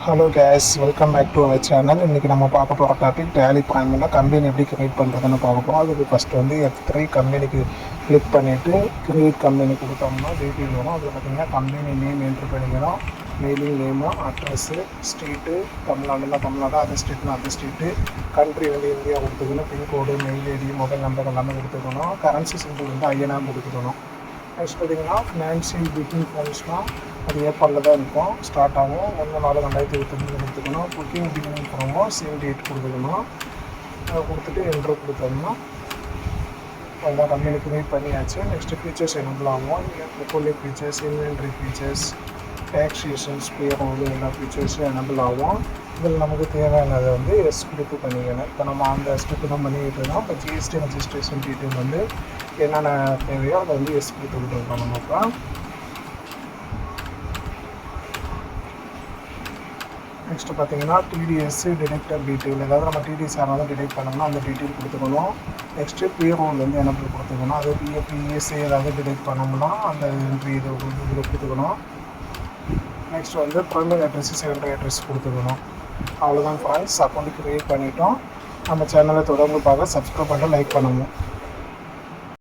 Hello guys, welcome back to our channel. இன்றைக்கி நம்ம பார்க்க போகிற டாபிக் டேலி ப்ரைமில் கம்பெனி எப்படி க்ரியேட் பண்ணுறதுன்னு பார்க்க போகிறோம். அதுக்கு ஃபஸ்ட்டு வந்து F3 கம்பெனிக்கு கிளிக் பண்ணிவிட்டு க்ரியேட் கம்பெனி கொடுத்தோம்னா டீட்டெயில் வரும். அதில் பார்த்திங்கன்னா கம்பெனி நேம் என்ட்ரு பண்ணிக்கணும், mailing name, address, street, Tamil Nadu, other ஸ்டேட்னா அதர் ஸ்ட்ரீட்டு, கண்ட்ரி வந்து இந்தியா கொடுத்துக்கணும், pincode, mail ID, mobile number எல்லாமே கொடுத்துக்கணும், கரன்சி சிம்பிள் வந்து INR கொடுத்துக்கணும். நெக்ஸ்ட் பார்த்திங்கன்னா ஃபினான்ஷியல் புக்கிங் ஃபோன்ஸ்னால் அது ஏப்ரலில் தான் இருக்கும், ஸ்டார்ட் ஆகும். 1/4/2023 கொடுத்துக்கணும். Booking beginning from same date கொடுத்துக்கணும். அதை கொடுத்துட்டு என்ட்ரு கொடுத்தோம்னா எல்லாம் கம்பெனி க்ரியேட் பண்ணியாச்சு. நெக்ஸ்ட்டு ஃபீச்சர்ஸ் எனபிள் ஆகும். புக்கோலி features, inventory features, taxations, payroll எல்லா ஃபீச்சர்ஸும் எனபிள் ஆகும். இதில் நமக்கு தேவையானதை வந்து ஸ்கிரிப்ட் பண்ணிக்கணும். இப்போ நம்ம அந்த ஸ்கிரிப்ட் தான் பண்ணிக்கிட்டு இருக்கோம். இப்போ ஜிஎஸ்டி ரெஜிஸ்ட்ரேஷன் டீட்டெயில் வந்து என்னென்ன தேவையோ அதை வந்து ஸ்கிரிப்ட் கொடுத்துருக்கோம். நம்ம இப்போ நெக்ஸ்ட்டு பார்த்தீங்கன்னா டிடிஎஸ் டிடெக்டர் டீட்டெயில், ஏதாவது நம்ம டிடிஎஸ் யாராவது டிடெக்ட் பண்ணோம்னா அந்த டீட்டெயில் கொடுத்துக்கணும். நெக்ஸ்ட்டு பேரோல் வந்து எனபிள் கொடுத்துக்கணும். அது பிஎஃப் இஎஸ்ஐ ஏதாவது டிடெக்ட் பண்ணோம்னா அந்த என்ட்ரி இதில் கொடுத்துக்கணும். நெக்ஸ்ட் வந்து ப்ரைமரி அட்ரஸ், செகண்டரி அட்ரஸ் கொடுத்துக்கணும். அவ்வளோதான் ஃப்ரெண்ட்ஸ், அக்கௌண்ட் க்ரியேட் பண்ணிட்டோம். நம்ம சேனலை தொடர்ந்து பார்க்க சப்ஸ்கிரைப் பண்ணி லைக் பண்ணுங்கள்.